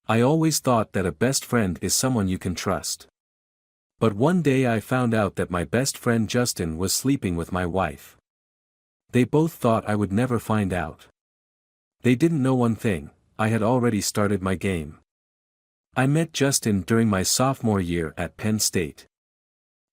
I always thought that a best friend is someone you can trust. But one day I found out that my best friend Justin was sleeping with my wife. They both thought I would never find out. They didn't know one thing: I had already started my game. I met Justin during my sophomore year at Penn State.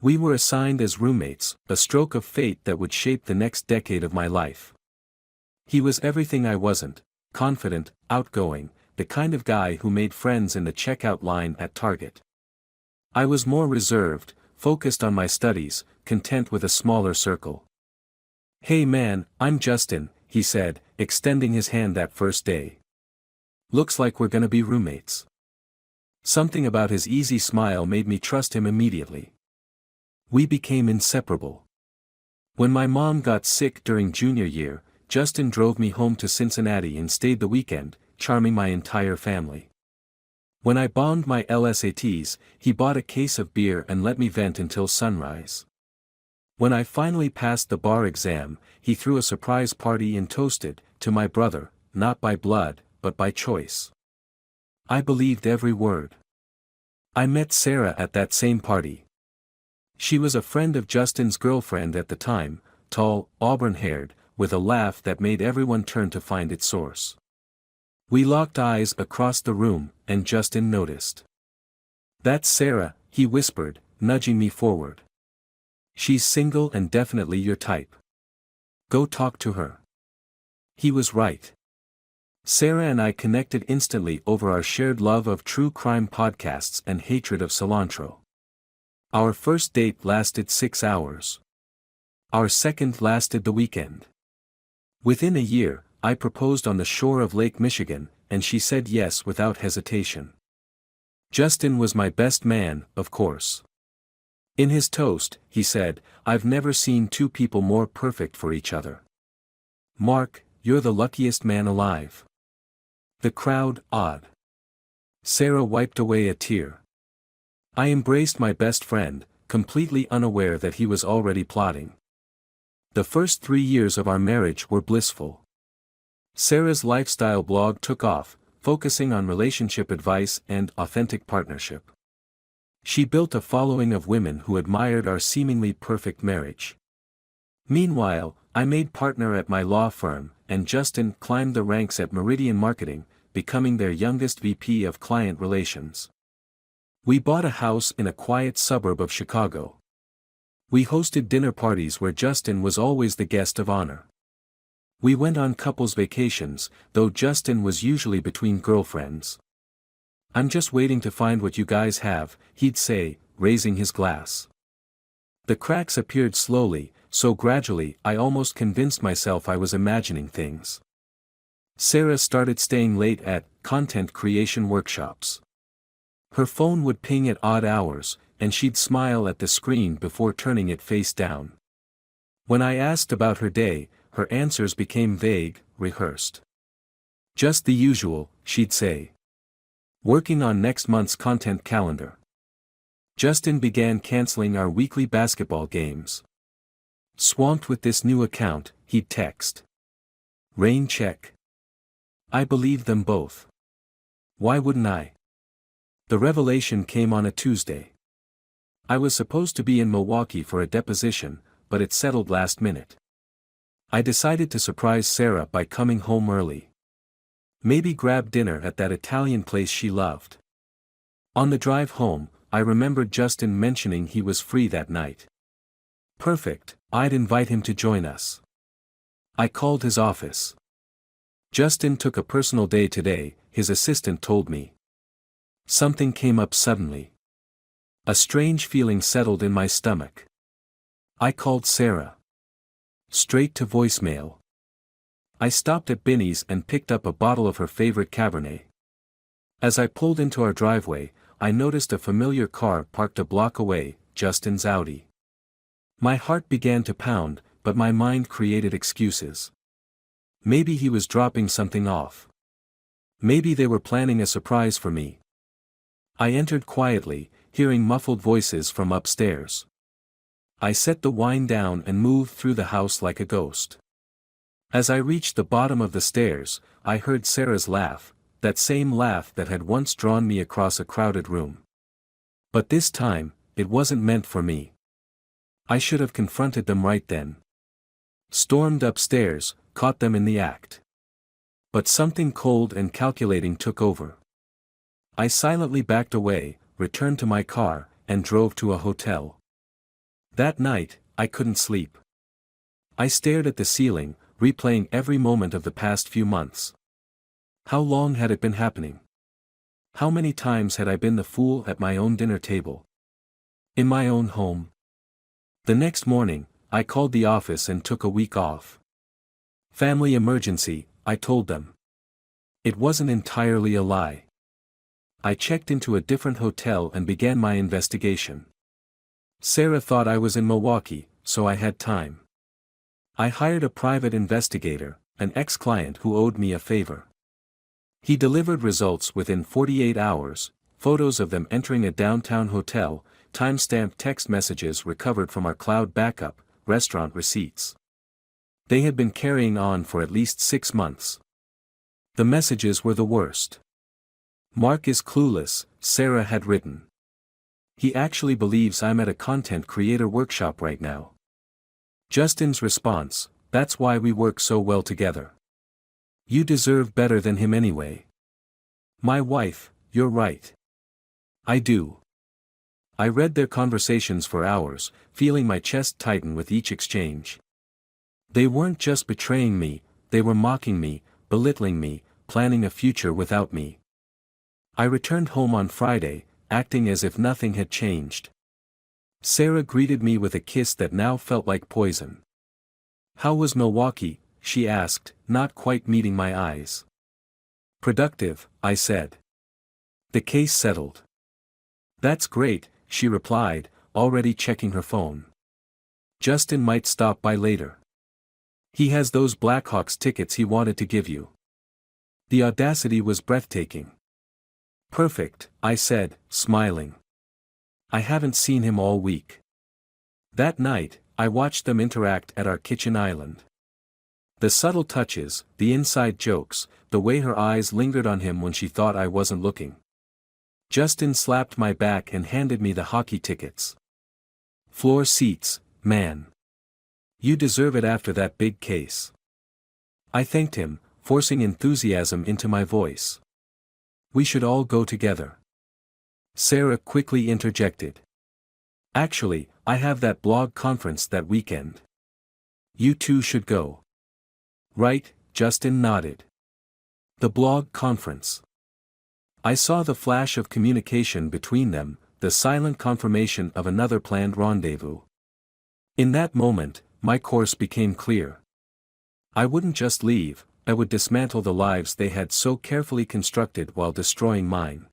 We were assigned as roommates, a stroke of fate that would shape the next decade of my life. He was everything I wasn't: confident, outgoing, the kind of guy who made friends in the checkout line at Target. I was more reserved, focused on my studies, content with a smaller circle. "Hey man, I'm Justin," he said, extending his hand that first day. "Looks like we're gonna be roommates." Something about his easy smile made me trust him immediately. We became inseparable. When my mom got sick during junior year, Justin drove me home to Cincinnati and stayed the weekend, charming my entire family. When I bombed my LSATs, he bought a case of beer and let me vent until sunrise. When I finally passed the bar exam, he threw a surprise party and toasted to my brother, not by blood, but by choice. I believed every word. I met Sarah at that same party. She was a friend of Justin's girlfriend at the time, tall, auburn-haired, with a laugh that made everyone turn to find its source. We locked eyes across the room, and Justin noticed. "That's Sarah," he whispered, nudging me forward. "She's single and definitely your type. Go talk to her." He was right. Sarah and I connected instantly over our shared love of true crime podcasts and hatred of cilantro. Our first date lasted 6 hours. Our second lasted the weekend. Within a year, I proposed on the shore of Lake Michigan, and she said yes without hesitation. Justin was my best man, of course. In his toast, he said, "I've never seen two people more perfect for each other. Mark, you're the luckiest man alive." The crowd awed. Sarah wiped away a tear. I embraced my best friend, completely unaware that he was already plotting. The first 3 years of our marriage were blissful. Sarah's lifestyle blog took off, focusing on relationship advice and authentic partnership. She built a following of women who admired our seemingly perfect marriage. Meanwhile, I made partner at my law firm, and Justin climbed the ranks at Meridian Marketing, becoming their youngest VP of Client Relations. We bought a house in a quiet suburb of Chicago. We hosted dinner parties where Justin was always the guest of honor. We went on couples vacations, though Justin was usually between girlfriends. "I'm just waiting to find what you guys have," he'd say, raising his glass. The cracks appeared slowly, so gradually I almost convinced myself I was imagining things. Sarah started staying late at content creation workshops. Her phone would ping at odd hours, and she'd smile at the screen before turning it face down. When I asked about her day, her answers became vague, rehearsed. "Just the usual," she'd say. "Working on next month's content calendar." Justin began canceling our weekly basketball games. Swamped with this new account, he'd text. "Rain check." I believed them both. Why wouldn't I? The revelation came on a Tuesday. I was supposed to be in Milwaukee for a deposition, but it settled last minute. I decided to surprise Sarah by coming home early. Maybe grab dinner at that Italian place she loved. On the drive home, I remembered Justin mentioning he was free that night. Perfect, I'd invite him to join us. I called his office. "Justin took a personal day today," his assistant told me. Something came up suddenly. A strange feeling settled in my stomach. I called Sarah. Straight to voicemail. I stopped at Binny's and picked up a bottle of her favorite Cabernet. As I pulled into our driveway, I noticed a familiar car parked a block away, Justin's Audi. My heart began to pound, but my mind created excuses. Maybe he was dropping something off. Maybe they were planning a surprise for me. I entered quietly, hearing muffled voices from upstairs. I set the wine down and moved through the house like a ghost. As I reached the bottom of the stairs, I heard Sarah's laugh, that same laugh that had once drawn me across a crowded room. But this time, it wasn't meant for me. I should have confronted them right then. Stormed upstairs, caught them in the act. But something cold and calculating took over. I silently backed away, returned to my car, and drove to a hotel. That night, I couldn't sleep. I stared at the ceiling, replaying every moment of the past few months. How long had it been happening? How many times had I been the fool at my own dinner table? In my own home? The next morning, I called the office and took a week off. Family emergency, I told them. It wasn't entirely a lie. I checked into a different hotel and began my investigation. Sarah thought I was in Milwaukee, so I had time. I hired a private investigator, an ex-client who owed me a favor. He delivered results within 48 hours, photos of them entering a downtown hotel, time-stamped text messages recovered from our cloud backup, restaurant receipts. They had been carrying on for at least 6 months. The messages were the worst. "Mark is clueless," Sarah had written. "He actually believes I'm at a content creator workshop right now." Justin's response: "That's why we work so well together. You deserve better than him anyway." My wife: "You're right. I do." I read their conversations for hours, feeling my chest tighten with each exchange. They weren't just betraying me, they were mocking me, belittling me, planning a future without me. I returned home on Friday, acting as if nothing had changed. Sarah greeted me with a kiss that now felt like poison. "How was Milwaukee?" she asked, not quite meeting my eyes. "Productive," I said. "The case settled." "That's great," she replied, already checking her phone. "Justin might stop by later. He has those Blackhawks tickets he wanted to give you." The audacity was breathtaking. "Perfect," I said, smiling. "I haven't seen him all week." That night, I watched them interact at our kitchen island. The subtle touches, the inside jokes, the way her eyes lingered on him when she thought I wasn't looking. Justin slapped my back and handed me the hockey tickets. "Floor seats, man. You deserve it after that big case." I thanked him, forcing enthusiasm into my voice. "We should all go together." Sarah quickly interjected. "Actually, I have that blog conference that weekend. You two should go." "Right," Justin nodded. The blog conference. I saw the flash of communication between them, the silent confirmation of another planned rendezvous. In that moment, my course became clear. I wouldn't just leave, I would dismantle the lives they had so carefully constructed while destroying mine.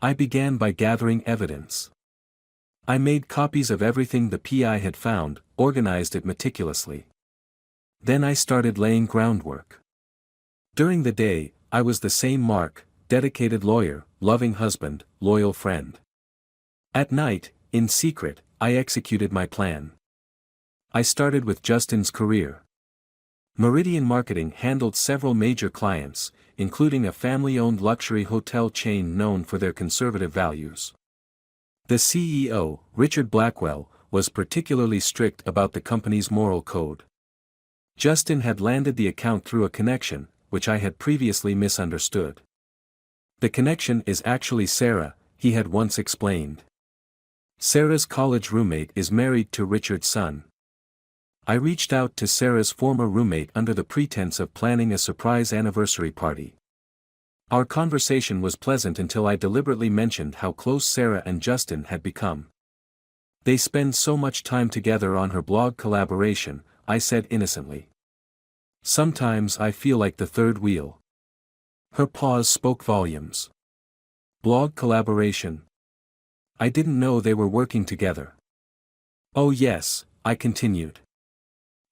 I began by gathering evidence. I made copies of everything the PI had found, organized it meticulously. Then I started laying groundwork. During the day, I was the same Mark, dedicated lawyer, loving husband, loyal friend. At night, in secret, I executed my plan. I started with Justin's career. Meridian Marketing handled several major clients, including a family-owned luxury hotel chain known for their conservative values. The CEO, Richard Blackwell, was particularly strict about the company's moral code. Justin had landed the account through a connection, which I had previously misunderstood. "The connection is actually Sarah," he had once explained. "Sarah's college roommate is married to Richard's son." I reached out to Sarah's former roommate under the pretense of planning a surprise anniversary party. Our conversation was pleasant until I deliberately mentioned how close Sarah and Justin had become. "They spend so much time together on her blog collaboration," I said innocently. "Sometimes I feel like the third wheel." Her pause spoke volumes. "Blog collaboration? I didn't know they were working together." "Oh yes," I continued.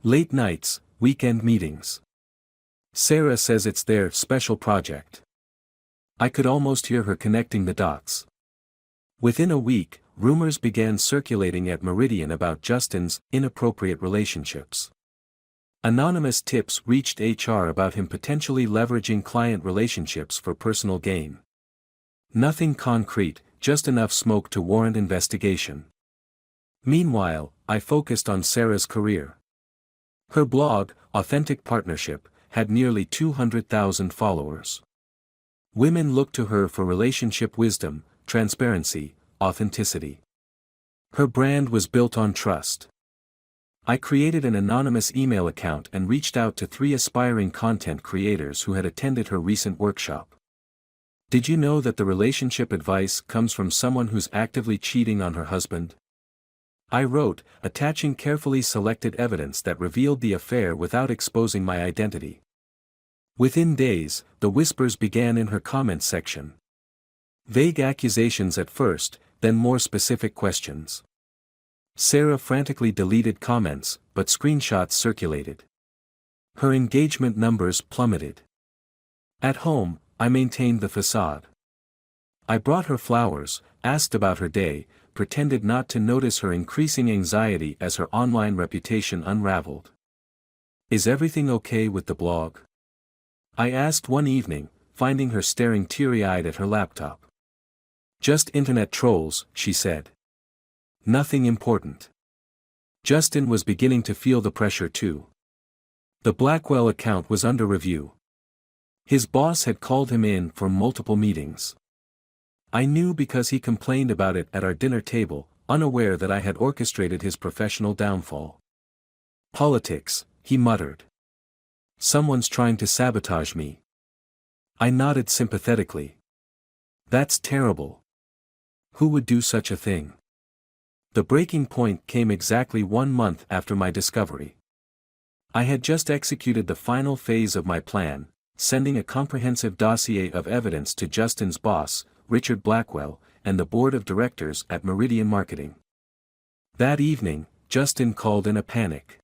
"Late nights, weekend meetings. Sarah says it's their special project." I could almost hear her connecting the dots. Within a week, rumors began circulating at Meridian about Justin's inappropriate relationships. Anonymous tips reached HR about him potentially leveraging client relationships for personal gain. Nothing concrete, just enough smoke to warrant investigation. Meanwhile, I focused on Sarah's career. Her blog, Authentic Partnership, had nearly 200,000 followers. Women looked to her for relationship wisdom, transparency, authenticity. Her brand was built on trust. I created an anonymous email account and reached out to 3 aspiring content creators who had attended her recent workshop. Did you know that the relationship advice comes from someone who's actively cheating on her husband? I wrote, attaching carefully selected evidence that revealed the affair without exposing my identity. Within days, the whispers began in her comments section. Vague accusations at first, then more specific questions. Sarah frantically deleted comments, but screenshots circulated. Her engagement numbers plummeted. At home, I maintained the facade. I brought her flowers, asked about her day, pretended not to notice her increasing anxiety as her online reputation unraveled. Is everything okay with the blog? I asked one evening, finding her staring teary-eyed at her laptop. Just internet trolls, she said. Nothing important. Justin was beginning to feel the pressure too. The Blackwell account was under review. His boss had called him in for multiple meetings. I knew because he complained about it at our dinner table, unaware that I had orchestrated his professional downfall. Politics, he muttered. Someone's trying to sabotage me. I nodded sympathetically. That's terrible. Who would do such a thing? The breaking point came exactly 1 month after my discovery. I had just executed the final phase of my plan, sending a comprehensive dossier of evidence to Justin's boss, Richard Blackwell, and the board of directors at Meridian Marketing. That evening, Justin called in a panic.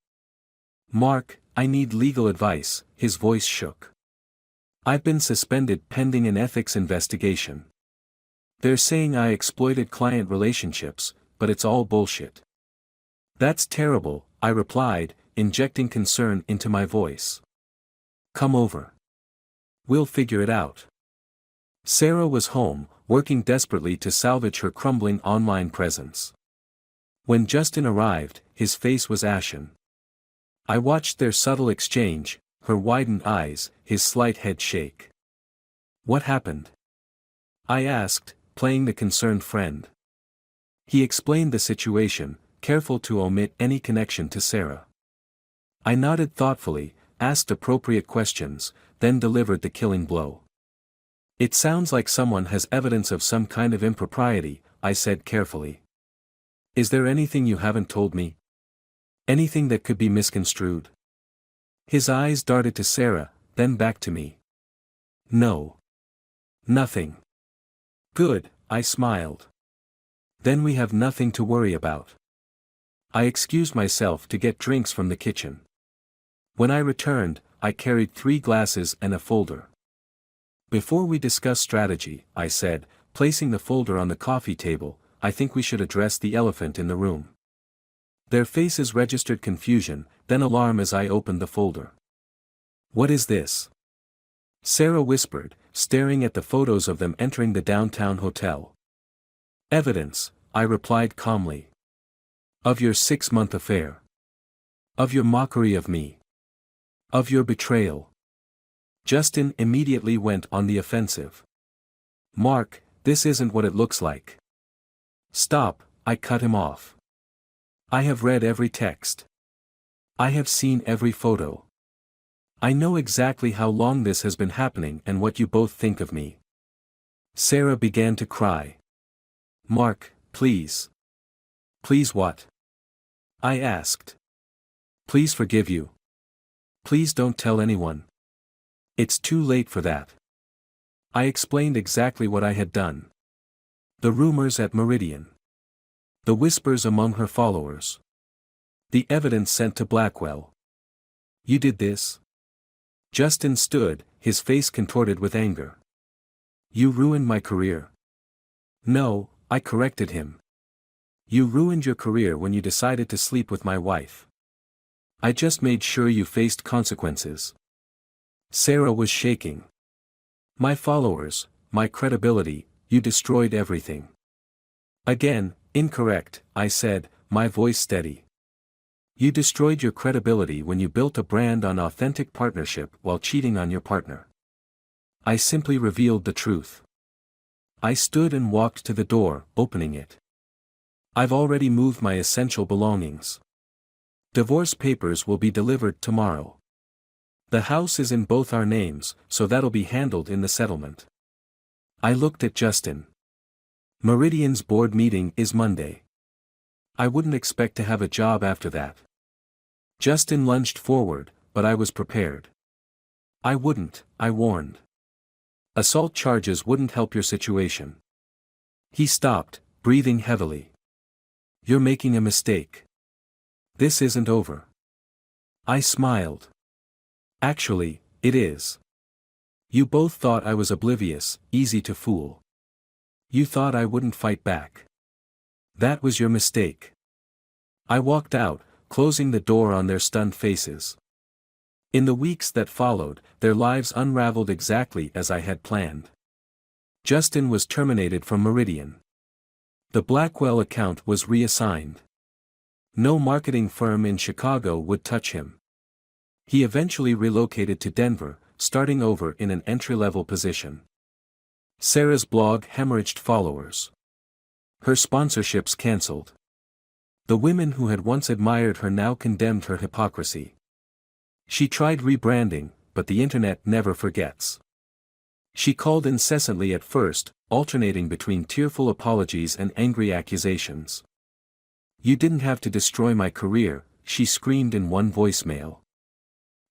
"Mark, I need legal advice," his voice shook. "I've been suspended pending an ethics investigation. They're saying I exploited client relationships, but it's all bullshit." "That's terrible," I replied, injecting concern into my voice. "Come over. We'll figure it out." Sarah was home, working desperately to salvage her crumbling online presence. When Justin arrived, his face was ashen. I watched their subtle exchange, her widened eyes, his slight head shake. "What happened?" I asked, playing the concerned friend. He explained the situation, careful to omit any connection to Sarah. I nodded thoughtfully, asked appropriate questions, then delivered the killing blow. "It sounds like someone has evidence of some kind of impropriety," I said carefully. "Is there anything you haven't told me? Anything that could be misconstrued?" His eyes darted to Sarah, then back to me. "No. Nothing." "Good," I smiled. "Then we have nothing to worry about." I excused myself to get drinks from the kitchen. When I returned, I carried 3 glasses and a folder. "Before we discuss strategy," I said, placing the folder on the coffee table, "I think we should address the elephant in the room." Their faces registered confusion, then alarm as I opened the folder. "What is this?" Sarah whispered, staring at the photos of them entering the downtown hotel. "Evidence," I replied calmly. "Of your 6-month affair. Of your mockery of me. Of your betrayal." Justin immediately went on the offensive. "Mark, this isn't what it looks like." "Stop," I cut him off. "I have read every text. I have seen every photo. I know exactly how long this has been happening and what you both think of me." Sarah began to cry. "Mark, please." "Please what?" I asked. "Please forgive you. Please don't tell anyone. It's too late for that." I explained exactly what I had done. The rumors at Meridian. The whispers among her followers. The evidence sent to Blackwell. "You did this?" Justin stood, his face contorted with anger. "You ruined my career." "No," I corrected him. "You ruined your career when you decided to sleep with my wife." I just made sure you faced consequences. Sarah was shaking. My followers, my credibility, you destroyed everything. Again, incorrect, I said, my voice steady. You destroyed your credibility when you built a brand on authentic partnership while cheating on your partner. I simply revealed the truth. I stood and walked to the door, opening it. I've already moved my essential belongings. Divorce papers will be delivered tomorrow. The house is in both our names, so that'll be handled in the settlement. I looked at Justin. Meridian's board meeting is Monday. I wouldn't expect to have a job after that. Justin lunged forward, but I was prepared. I wouldn't, I warned. Assault charges wouldn't help your situation. He stopped, breathing heavily. You're making a mistake. This isn't over. I smiled. Actually, it is. You both thought I was oblivious, easy to fool. You thought I wouldn't fight back. That was your mistake. I walked out, closing the door on their stunned faces. In the weeks that followed, their lives unraveled exactly as I had planned. Justin was terminated from Meridian. The Blackwell account was reassigned. No marketing firm in Chicago would touch him. He eventually relocated to Denver, starting over in an entry-level position. Sarah's blog hemorrhaged followers. Her sponsorships cancelled. The women who had once admired her now condemned her hypocrisy. She tried rebranding, but the internet never forgets. She called incessantly at first, alternating between tearful apologies and angry accusations. You didn't have to destroy my career, she screamed in one voicemail.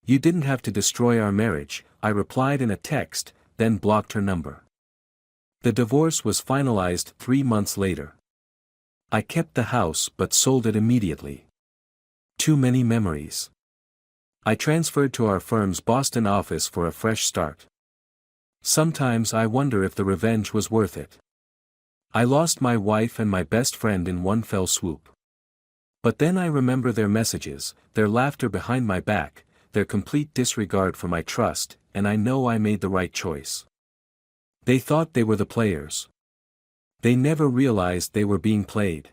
You didn't have to destroy our marriage, I replied in a text, then blocked her number. The divorce was finalized 3 months later. I kept the house but sold it immediately. Too many memories. I transferred to our firm's Boston office for a fresh start. Sometimes I wonder if the revenge was worth it. I lost my wife and my best friend in one fell swoop. But then I remember their messages, their laughter behind my back, their complete disregard for my trust, and I know I made the right choice. They thought they were the players. They never realized they were being played.